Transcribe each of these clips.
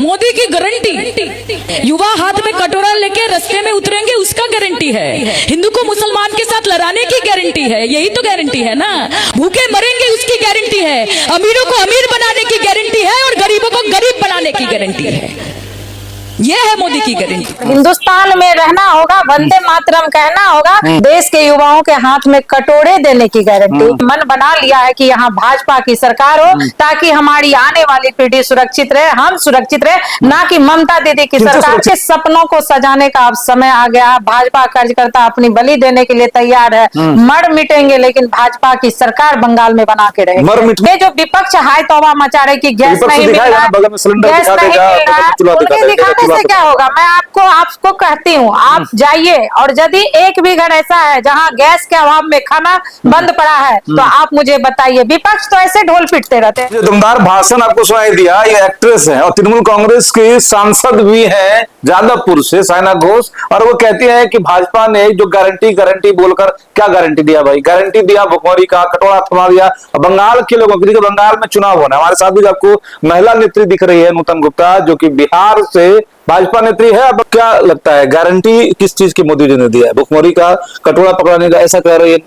मोदी की गारंटी। युवा हाथ में कटोरा लेके रास्ते में उतरेंगे उसका गारंटी है। हिंदू को मुसलमान के साथ लड़ाने की गारंटी है, यही तो गारंटी है ना। भूखे मरेंगे उसकी गारंटी है। अमीरों को अमीर बनाने की गारंटी है और गरीबों को गरीब बनाने की गारंटी है। ये है मोदी की गारंटी। हिंदुस्तान में रहना होगा, वंदे मातरम कहना होगा, देश के युवाओं के हाथ में कटोरे देने की गारंटी। मन बना लिया है कि यहाँ भाजपा की सरकार हो ताकि हमारी आने वाली पीढ़ी सुरक्षित रहे, हम सुरक्षित रहे, ना कि ममता दीदी की सरकार के सपनों को सजाने का अब समय आ गया। भाजपा कार्यकर्ता अपनी बलि देने के लिए तैयार है। मर मिटेंगे लेकिन भाजपा की सरकार बंगाल में बना के रहेगी। ये जो विपक्ष हाय तौबा मचा रहे कि गैस नहीं मिल रहा, गैस नहीं मिल रहा, उनके दिखाने से क्या होगा। मैं आपको कहती हूँ, आप जाइए और यदि एक भी घर ऐसा है जहाँ गैस के अभाव में खाना बंद पड़ा है तो आप मुझे बताइए। विपक्ष तो ऐसे ढोल पीटते रहते हैं। दमदार भाषण आपको सुनाई दिया। ये एक्ट्रेस है और तृणमूल कांग्रेस की सांसद भी है जादवपुर से, साइना घोष, और वो कहती है कि भाजपा ने जो गारंटी बोलकर क्या गारंटी दिया भाई? गारंटी दिया भुखमरी का, कटोरा थमा दिया बंगाल के लोगों के। बंगाल में चुनाव होना, हमारे साथ भी आपको महिला नेत्री दिख रही है नूतन गुप्ता, जो कि बिहार से भाजपा नेत्री है। अब क्या लगता है गारंटी किस चीज की मोदी जी ने दिया है? भुखमरी का, कटोरा पकड़ाने का, ऐसा कह रही है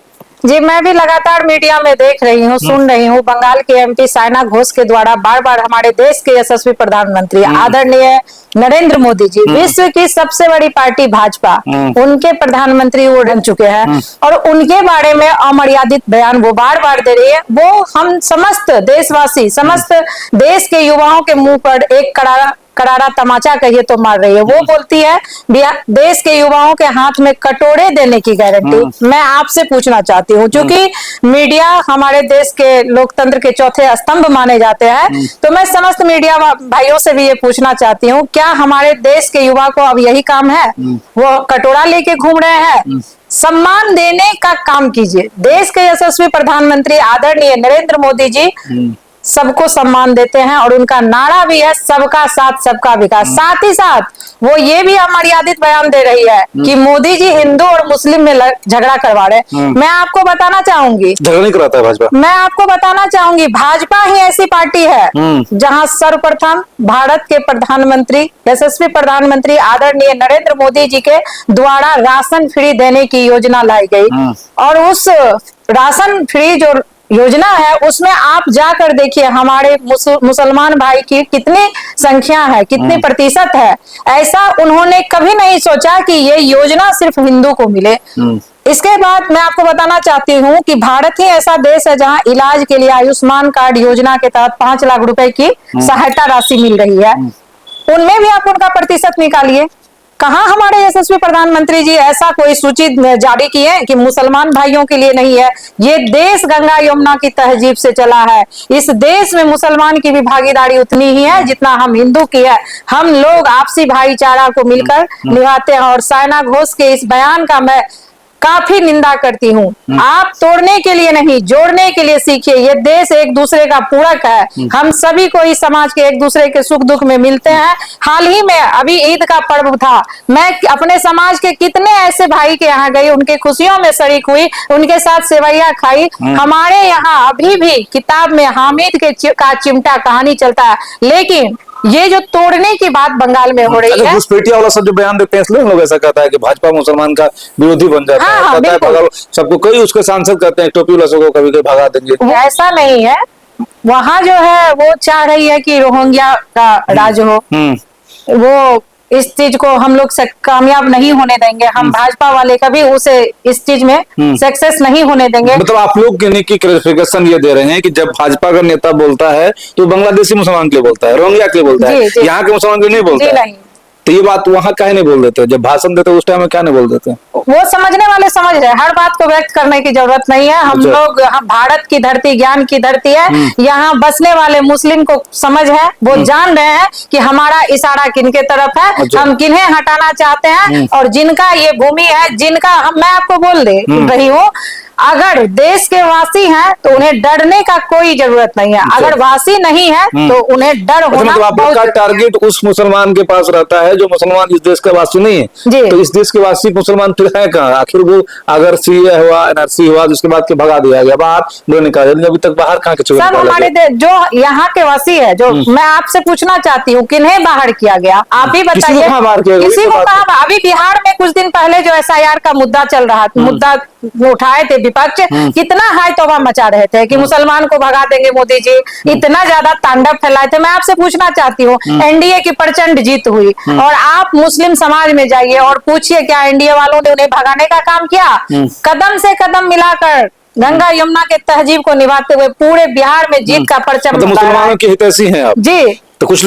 जी। मैं भी लगातार मीडिया में देख रही हूँ, सुन रही हूँ। बंगाल के एमपी साइना घोष के द्वारा बार बार हमारे देश के यशस्वी प्रधानमंत्री आदरणीय नरेंद्र मोदी जी, विश्व की सबसे बड़ी पार्टी भाजपा, उनके प्रधानमंत्री वो बन चुके हैं और उनके बारे में अमर्यादित बयान वो बार बार दे रही है। वो हम समस्त देशवासी, समस्त देश के युवाओं के मुंह पर एक करारा तमाचा कहिए तो मार रही है। वो बोलती है देश के युवाओं के हाथ में कटोरे देने की गारंटी। मैं आपसे पूछना चाहती हूँ, क्योंकि मीडिया हमारे देश के लोकतंत्र के चौथे स्तंभ माने जाते हैं, तो मैं समस्त मीडिया भाइयों से भी ये पूछना चाहती हूँ, क्या हमारे देश के युवा को अब यही काम है? वो कटोरा लेके घूम रहे हैं? सम्मान देने का काम कीजिए। देश के यशस्वी प्रधानमंत्री आदरणीय नरेंद्र मोदी जी सबको सम्मान देते हैं और उनका नारा भी है सबका साथ सबका विकास। साथ ही साथ वो ये भी अमर्यादित बयान दे रही है कि मोदी जी हिंदू और मुस्लिम में झगड़ा करवा रहे। मैं आपको बताना चाहूंगी, झगड़ा नहीं कराता है भाजपा। मैं आपको बताना चाहूंगी, भाजपा ही ऐसी पार्टी है जहां सर्वप्रथम भारत के प्रधानमंत्री, यशस्वी प्रधानमंत्री आदरणीय नरेंद्र मोदी जी के द्वारा राशन फ्री देने की योजना लाई गई। और उस राशन फ्री जो योजना है उसमें आप जाकर देखिए हमारे मुसलमान भाई की कितनी संख्या है, कितने प्रतिशत है। ऐसा उन्होंने कभी नहीं सोचा कि ये योजना सिर्फ हिंदू को मिले। इसके बाद मैं आपको बताना चाहती हूँ कि भारत ही ऐसा देश है जहाँ इलाज के लिए आयुष्मान कार्ड योजना के तहत 5 लाख रुपए की सहायता राशि मिल रही है। उनमें भी आप उनका प्रतिशत निकालिए। कहाँ हमारे यशस्वी प्रधानमंत्री जी ऐसा कोई सूची जारी की है कि मुसलमान भाइयों के लिए नहीं है? ये देश गंगा यमुना की तहजीब से चला है। इस देश में मुसलमान की भी भागीदारी उतनी ही है जितना हम हिंदू की है। हम लोग आपसी भाईचारा को मिलकर निभाते हैं और साइना घोष के इस बयान का मैं काफी निंदा करती हूँ। आप तोड़ने के लिए नहीं, जोड़ने के लिए सीखिए। ये देश एक दूसरे का पूरक है। हम सभी को इस समाज के एक दूसरे के सुख दुख में मिलते हैं। हाल ही में अभी ईद का पर्व था, मैं अपने समाज के कितने ऐसे भाई के यहाँ गई, उनके खुशियों में शरीक हुई, उनके साथ सेवैया खाई। हमारे यहाँ अभी भी किताब में हामिद का चिमटा कहानी चलता है, लेकिन ये जो तोड़ने की बात बंगाल में हो रही है, घुसपैठिया वाला सब जो बयान देते हैं इसलिए लोग ऐसा कहता है कि भाजपा मुसलमान का विरोधी बन जाता है। सबको कई उसके सांसद कहते हैं टोपी वाला सबको कभी कभी भगा देंगे। ऐसा नहीं है। वहाँ जो है वो चाह रही है कि रोहिंग्या का राज हो। वो इस चीज को हम लोग कामयाब नहीं होने देंगे। हम भाजपा वाले कभी उसे इस चीज में सक्सेस नहीं होने देंगे। मतलब आप लोग की क्लैरिफिकेशन ये दे रहे हैं कि जब भाजपा का नेता बोलता है तो बांग्लादेशी मुसलमान के लिए बोलता है, रोहिंग्या के लिए बोलता है, यहाँ के मुसलमान के लिए नहीं बोलता है। तो ये बात वहाँ काहे नहीं बोल देते? जब भाषण देते उस टाइम में क्या नहीं बोल देते? वो समझने वाले समझ रहे, हर बात को व्यक्त करने की जरूरत नहीं है। हम लोग, हम भारत की धरती ज्ञान की धरती है। यहाँ बसने वाले मुस्लिम को समझ है, वो जान रहे हैं कि हमारा इशारा किनके तरफ है, हम किन्हें हटाना चाहते हैं और जिनका ये भूमि है, जिनका मैं आपको बोल दे रही हूँ, अगर देश के वासी हैं तो उन्हें डरने का कोई जरूरत नहीं है, अगर वासी नहीं है तो उन्हें डर होना मतलब आप लोग का टारगेट उस मुसलमान के पास रहता है जो मुसलमान इस देश का वासी नहीं है। जी। तो इस देश के वासी मुसलमान फिर है कहाँ? आखिर वो अगर सीए हुआ, एनआरसी हुआ, उसके बाद के भगा दिया गया बाहर, वो निकाला, अभी तक बाहर कहाँ के चुके? सब हमारे जो यहाँ के वासी है, जो मैं आपसे पूछना चाहती हूँ, किन्हें बाहर किया गया? आप ही बताइए। किसी को कहा? अभी बिहार में कुछ दिन पहले जो एसआईआर का मुद्दा चल रहा था, मुद्दा उठाए थे विपक्ष, कितना हाई तौबा मचा रहे थे कि मुसलमान को भगा देंगे मोदी जी, इतना ज्यादा तांडव फैलाए थे। मैं आपसे पूछना चाहती हूँ, एनडीए की प्रचंड जीत हुई और आप मुस्लिम समाज में जाइए और पूछिए क्या एनडीए वालों ने उन्हें भगाने का काम किया? कदम से कदम मिलाकर गंगा यमुना के तहजीब को निभाते हुए पूरे बिहार में जीत का परचम मतलब मुसलमानों के हितैषी हैं आप? जी। तो कुछ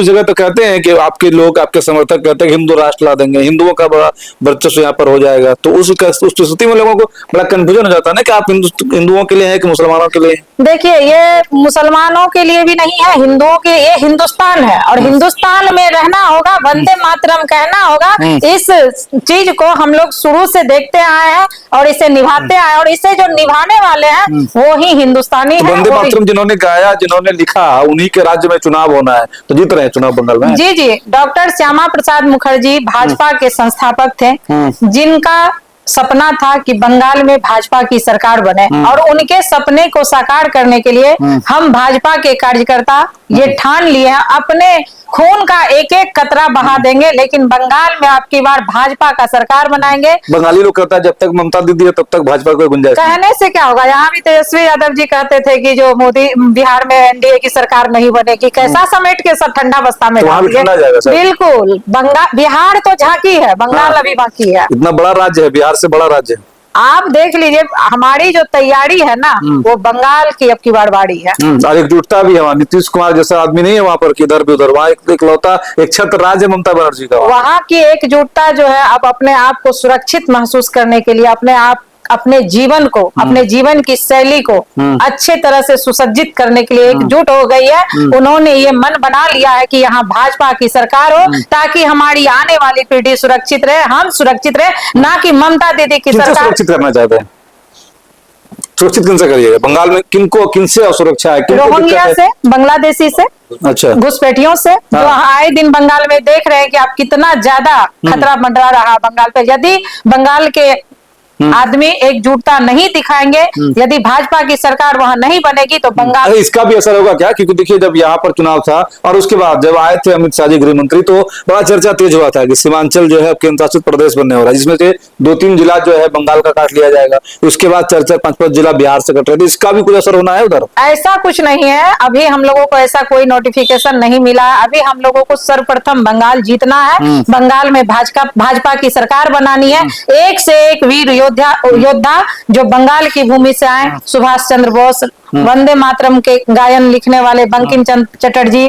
जगह तो कहते हैं कि आपके लोग, आपके समर्थक कहते हैं कि हिंदू राष्ट्र ला देंगे, हिंदुओं का बड़ा वर्चस्व यहाँ पर हो जाएगा। तो उस स्थिति में लोगों को बड़ा कंफ्यूजन हो जाता है ना कि आप हिंदुओं के लिए है कि मुसलमानों के लिए? देखिए, ये मुसलमानों के लिए भी नहीं है, हिंदुओं के लिए। हिंदुस्तान है और हिंदुस्तान में रहना होगा, वंदे मातरम कहना होगा। इस चीज को हम लोग शुरू से देखते आए हैं और इसे निभाते आए, और इसे जो निभाने वाले हैं वो ही हिंदुस्तानी है। वंदे मातरम जिन्होंने गाया, जिन्होंने लिखा, उन्हीं के राज्य में चुनाव होना है, तो जीत रहे हैं चुनाव बंगाल में। जी जी, डॉक्टर श्यामा प्रसाद मुखर्जी भाजपा के संस्थापक थे, जिनका सपना था कि बंगाल में भाजपा की सरकार बने, और उनके सपने को साकार करने के लिए हम भाजपा के कार्यकर्ता ये ठान लिए हैं, अपने खून का एक एक कतरा बहा देंगे, लेकिन बंगाल में आपकी बार भाजपा का सरकार बनाएंगे। बंगाली लोग कहता है जब तक ममता दीदी है तब तक भाजपा को गुंजाइश। कहने से क्या होगा? यहाँ भी तेजस्वी यादव जी कहते थे कि जो मोदी बिहार में एनडीए की सरकार नहीं बनेगी, कैसा समेट के सब ठंडा बस्ता में डाल दिए। बिल्कुल, बिहार तो झांकी है, बंगाल अभी बाकी है। इतना बड़ा राज्य है, बिहार से बड़ा राज्य है। आप देख लीजिए, हमारी जो तैयारी है ना, वो बंगाल की अब की बारबारी है। और एकजुटता भी है वहाँ, नीतीश कुमार जैसा आदमी नहीं है वहाँ पर किधर भी उधर, वहाँ इकलौता एक छत्र राज्य ममता बनर्जी का। वहाँ की एकजुटता जो है, अब अपने आप को सुरक्षित महसूस करने के लिए, अपने जीवन को, अपने जीवन की शैली को अच्छे तरह से सुसज्जित करने के लिए एकजुट हो गई है। उन्होंने ये मन बना लिया है कि यहाँ भाजपा की सरकार हो, ताकि हमारी आने वाली पीढ़ी सुरक्षित रहे, हम सुरक्षित रहे, ना कि ममता दीदी की सरकार। सुरक्षित करना चाहते हैं? सुरक्षित किनसे करिएगा? बंगाल में किनको, किनसे असुरक्षा है? रोहिंग्या से, बांग्लादेशी से, अच्छा, घुसपैठियों से, जो आए दिन बंगाल में देख रहे हैं कि आप कितना ज्यादा खतरा मंडरा रहा बंगाल पे। यदि बंगाल के आदमी एकजुटता नहीं दिखाएंगे, यदि भाजपा की सरकार वहां नहीं बनेगी तो बंगाल। इसका भी असर होगा क्या? क्योंकि देखिए, जब यहाँ पर चुनाव था और उसके बाद जब आए थे अमित शाह जी गृह मंत्री, तो बड़ा चर्चा तेज हुआ था कि सीमांचल जो है केंद्र शासित प्रदेश बनने हो रहा है, जिसमें से 2-3 जिला जो है बंगाल का काट लिया जाएगा। उसके बाद चर्चा 5-5 जिला बिहार से कट रहे थे। इसका भी कुछ असर होना है उधर? ऐसा कुछ नहीं है, अभी हम लोगों को ऐसा कोई नोटिफिकेशन नहीं मिला है। अभी हम लोगों को सर्वप्रथम बंगाल जीतना है, बंगाल में भाजपा की सरकार बनानी है। एक से एक वीर योद्धा जो बंगाल की भूमि से आए, सुभाष चंद्र बोस, वंदे मातरम के गायन लिखने वाले बंकिम चंद्र चटर्जी,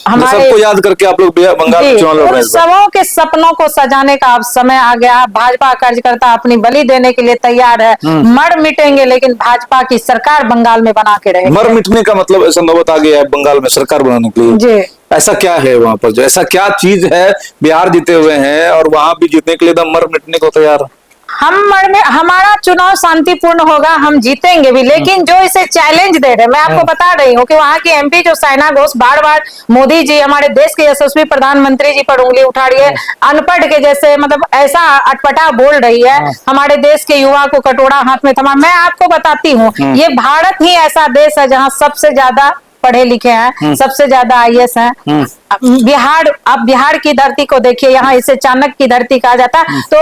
हमारे सबको याद करके आप लोग बंगाल में चुनाव लड़ रहे हैं। सबों के सपनों को सजाने का अब समय आ गया। भाजपा कार्यकर्ता अपनी बलि देने के लिए तैयार है, मर मिटेंगे, लेकिन भाजपा की सरकार बंगाल में बना के रहेगी। मर मिटने का मतलब ऐसा नौबत आ गया है बंगाल में सरकार बनाने के लिए? जी। ऐसा क्या है वहां पर, जो ऐसा क्या चीज है? बिहार जीते हुए हैं और वहां भी जीतने के लिए एकदम मर मिटने को तैयार। हमारा चुनाव शांतिपूर्ण होगा, हम जीतेंगे भी, लेकिन जो इसे चैलेंज दे रहे, मैं आपको बता रही हूँ कि वहाँ की एमपी जो साइना घोष बार बार मोदी जी, हमारे देश के यशस्वी प्रधानमंत्री जी पर उंगली उठा रही है, अनपढ़ के जैसे, मतलब ऐसा अटपटा बोल रही है, हमारे देश के युवा को कटोरा हाथ में थमा। मैं आपको बताती हूँ, ये भारत ही ऐसा देश है जहाँ सबसे ज्यादा पढ़े लिखे हैं, सबसे ज्यादा आईएएस हैं। बिहार, आप बिहार की धरती को देखिए, यहाँ इसे चाणक्य की धरती कहा जाता है, तो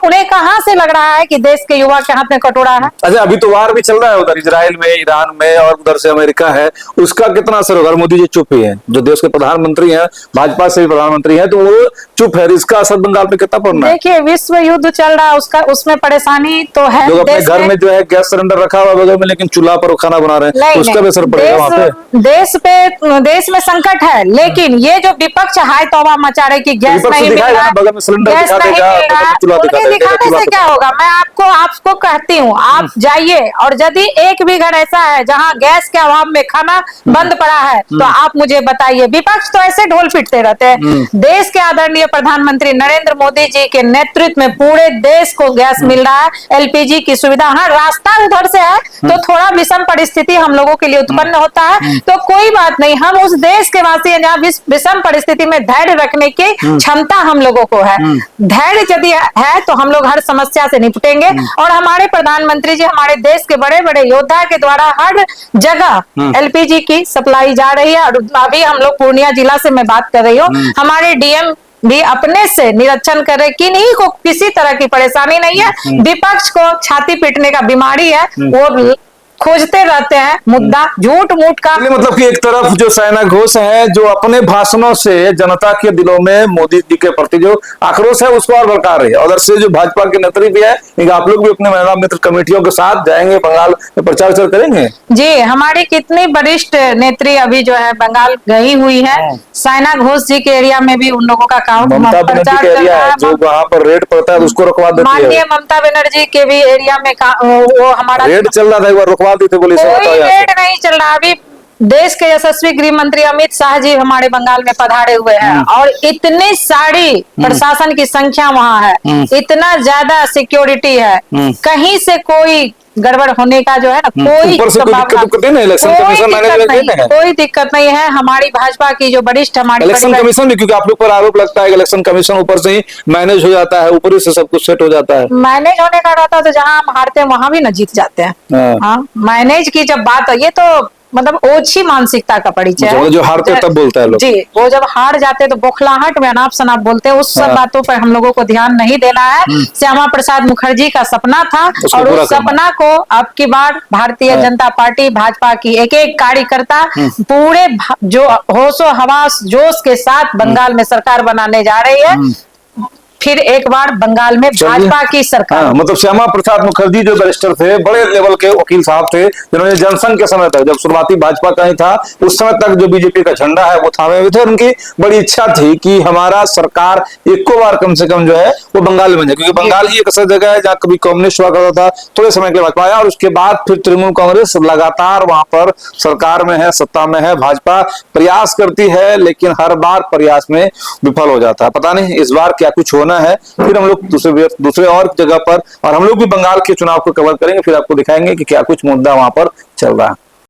उन्हें कहाँ से लग रहा है कि देश के युवा के हाथ में कटोरा है? अच्छा, अभी तो वार भी चल रहा है उधर इजराइल में, ईरान में, और उधर से अमेरिका है, उसका कितना असर होगा? मोदी जी चुप ही है, जो देश के प्रधानमंत्री हैं, भाजपा से भी प्रधानमंत्री हैं, तो वो चुप है। इसका असर बंगाल पे कितना पड़ना है? देखिए, विश्व युद्ध चल रहा है, उसमें परेशानी तो है। लोग अपने घर में जो है गैस सिलेंडर रखा हुआ बगल में, लेकिन चूल्हा पर खाना बना रहे हैं, उसका भी असर पड़ेगा वहाँ पे। देश में संकट है, लेकिन ये जो विपक्ष हाय तौबा मचा रहे कि गैस नहीं मिल रहा, बगल में सिलेंडर गैस दिखा नहीं मिल देगा, रहा, चूल्हा उनके दिखा देगा, दिखाने से क्या होगा। मैं आपको कहती हूँ, आप जाइए और यदि एक भी घर ऐसा है जहाँ गैस के अभाव में खाना बंद पड़ा है तो आप मुझे बताइए। विपक्ष तो ऐसे ढोल पीटते रहते हैं। देश के आदरणीय प्रधानमंत्री नरेंद्र मोदी जी के नेतृत्व में पूरे देश को गैस मिल रहा है, एलपीजी की सुविधा। हाँ, रास्ता उधर से है तो थोड़ा विषम परिस्थिति हम लोगों के लिए उत्पन्न होता है, तो कोई बात नहीं, हम उस देश के वासी हैं जहाँ विषम परिस्थिति में धैर्य रखने की क्षमता हम लोगों को है। धैर्य यदि है तो हम लोग हर समस्या से निपटेंगे। और हमारे प्रधानमंत्री जी हमारे देश के बड़े बड़े योद्धा के द्वारा हर जगह एलपीजी की सप्लाई जा रही है। और अभी हम लोग पूर्णिया जिला से मैं बात कर रही हूँ, हमारे डीएम भी अपने से निरीक्षण करे कि नहीं को किसी तरह की परेशानी नहीं है। विपक्ष को छाती पीटने का बीमारी है, वो खोजते रहते हैं मुद्दा झूठ मूठ का। मतलब कि एक तरफ जो साइना घोष है जो अपने भाषणों से जनता के दिलों में मोदी जी के प्रति जो आक्रोश है उसको और भड़का रही है, उधर से जो भाजपा के नेत्री भी है, आप लोग भी अपने महिला मित्र कमेटियों के साथ जाएंगे बंगाल में प्रचार करेंगे। जी, हमारी कितनी वरिष्ठ नेत्री अभी जो है बंगाल गई हुई है। साइना घोष जी के एरिया में भी उन लोगों का काम प्रचार कर रहा है, जो वहाँ पर रेड पड़ता है उसको रुकवा देती है। माननीय ममता बनर्जी के भी एरिया में वो हमारा रेड चल रहा था, एक बार रुकवा दी थी पुलिस। कोई रेड नहीं चल रहा। अभी देश के यशस्वी गृह मंत्री अमित शाह जी हमारे बंगाल में पधारे हुए हैं और इतनी सारी प्रशासन की संख्या वहाँ है, इतना ज्यादा सिक्योरिटी है, कहीं से कोई गड़बड़ होने का जो है ना कोई कोई दिक्कत नहीं है। हमारी भाजपा की जो वरिष्ठ हमारी इलेक्शन कमीशन भी, क्योंकि आप लोग पर आरोप लगता है कि इलेक्शन कमीशन ऊपर से ही मैनेज हो जाता है, ऊपर से सब कुछ सेट हो जाता है। मैनेज होने का रहता है तो जहाँ हम हारते हैं वहां भी न जीत जाते हैं। हाँ, मैनेज की जब बात है, ये तो मतलब ओछी मानसिकता का परिचय है। जो हारते हैं तब बोलता है लोग। जी, वो जब हार जाते हैं तो बौखलाहट में अनाप शनाप बोलते हैं। उस सब बातों पर हम लोगों को ध्यान नहीं देना है। श्यामा प्रसाद मुखर्जी का सपना था और उस सपना को अब की बार भारतीय जनता पार्टी भाजपा की एक एक कार्यकर्ता पूरे जो होशो हवास जोश के साथ बंगाल में सरकार बनाने जा रही है। फिर एक बार बंगाल में भाजपा की सरकार। मतलब श्यामा प्रसाद मुखर्जी जो बैरिस्टर थे, बड़े लेवल के वकील साहब थे, जिन्होंने जनसंघ के समय तक, जब शुरुआती भाजपा का ही था उस समय तक जो बीजेपी का झंडा है वो थामे हुए थे। उनकी बड़ी इच्छा थी कि हमारा सरकार एको बार कम से कम जो है वो बंगाल में बन जाए, क्योंकि बंगाल ही एक ऐसा जगह है जहाँ कभी कम्युनिस्ट हुआ करता था, थोड़े समय के बाद आया और उसके बाद फिर तृणमूल कांग्रेस लगातार वहां पर सरकार में है, सत्ता में है। भाजपा प्रयास करती है लेकिन हर बार प्रयास में विफल हो जाता है। पता नहीं इस बार क्या कुछ होना है। फिर हम लोग दूसरे और जगह पर, और हम लोग भी बंगाल के चुनाव को कवर करेंगे, फिर आपको दिखाएंगे कि क्या कुछ मुद्दा वहां पर चल रहा है।